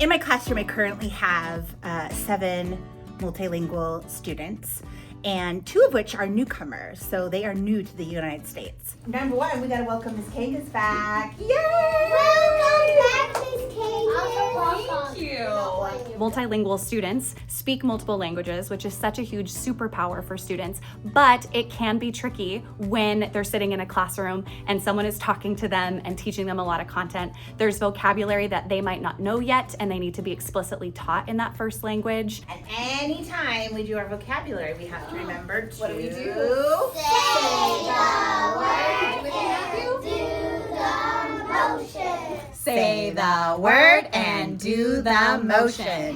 In my classroom, I currently have 7 multilingual students, and 2 of which are newcomers, so they are new to the United States. Number 1, we gotta welcome Miss Kangas back. Yay! Welcome back, Miss Kangas. Thank you. Multilingual students speak multiple languages, which is such a huge superpower for students, but it can be tricky when they're sitting in a classroom and someone is talking to them and teaching them a lot of content. There's vocabulary that they might not know yet, and they need to be explicitly taught in that first language. And anytime we do our vocabulary, we have to remember to... What do we do? Say the word and do the motion. Say the word and do the motion.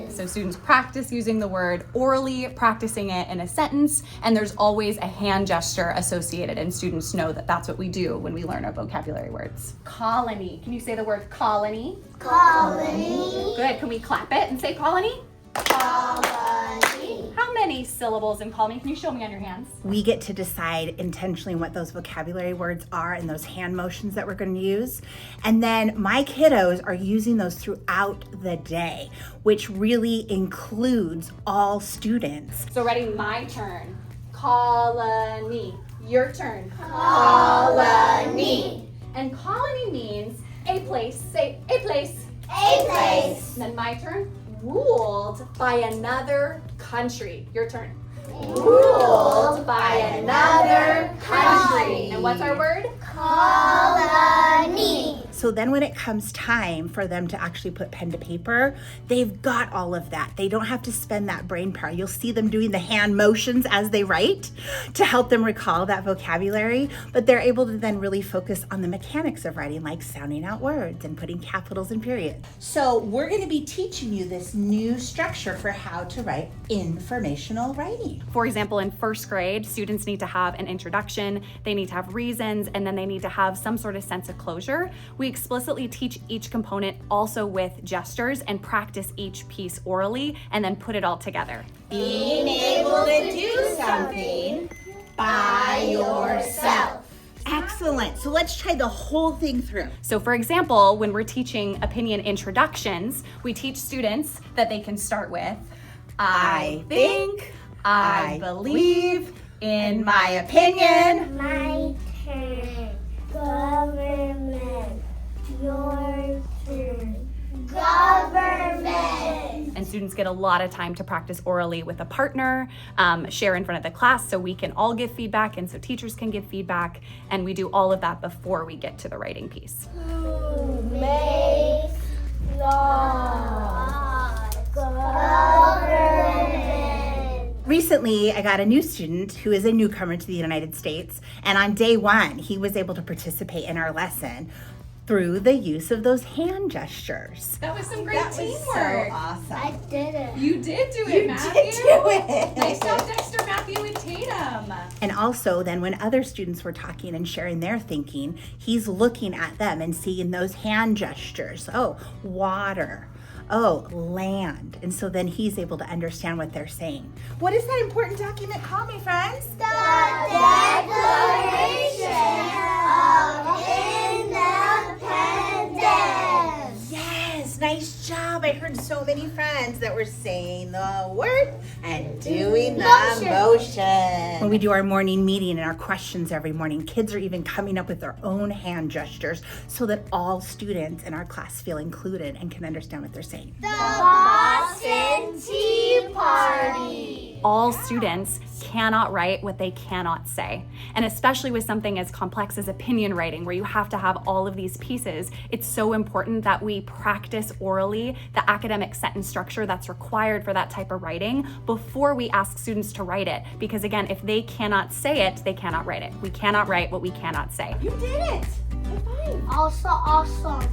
So students practice using the word orally, practicing it in a sentence, and there's always a hand gesture associated, and students know that that's what we do when we learn our vocabulary words. Colony. Can you say the word colony? Colony. Good. Can we clap it and say colony? Colony. How many syllables in colony? Can you show me on your hands? We get to decide intentionally what those vocabulary words are and those hand motions that we're going to use. And then my kiddos are using those throughout the day, which really includes all students. So ready? My turn. Colony. Your turn. Colony. And colony means a place. Say a place. A place. And then my turn. Ruled by another country. Your turn. Ruled by another country. And what's our word? Colony. So then when it comes time for them to actually put pen to paper, they've got all of that. They don't have to spend that brain power. You'll see them doing the hand motions as they write to help them recall that vocabulary, but they're able to then really focus on the mechanics of writing, like sounding out words and putting capitals and periods. So we're going to be teaching you this new structure for how to write informational writing. For example, in first grade, students need to have an introduction, they need to have reasons, and then they need to have some sort of sense of closure. We explicitly teach each component also with gestures and practice each piece orally and then put it all together. Being able to do something by yourself. Excellent. So let's try the whole thing through. So for example, when we're teaching opinion introductions, we teach students that they can start with, I think, I believe, in my opinion. My turn. Government. Your turn. Government. And students get a lot of time to practice orally with a partner, share in front of the class so we can all give feedback and so teachers can give feedback. And we do all of that before we get to the writing piece. Who makes laws? Government. Recently, I got a new student who is a newcomer to the United States, and on day 1, he was able to participate in our lesson through the use of those hand gestures. That was some great teamwork. Awesome. I did it. You did do You it, Matthew. did do it. Nice job, Dexter, Matthew, and Tatum. And also then when other students were talking and sharing their thinking, he's looking at them and seeing those hand gestures. Oh, water. Oh, land. And so then he's able to understand what they're saying. What is that important document called, my friends? The Declaration of Independence. Yes, nice job. I heard so many friends that were saying the word and doing the motion. When we do our morning meeting and our questions every morning, kids are even coming up with their own hand gestures so that all students in our class feel included and can understand what they're saying. The Boston Tea Party. All students cannot write what they cannot say. And especially with something as complex as opinion writing, where you have to have all of these pieces, it's so important that we practice orally the academic sentence structure that's required for that type of writing before we ask students to write it. Because again, if they cannot say it, they cannot write it. We cannot write what we cannot say. You did it. High five. Also awesome.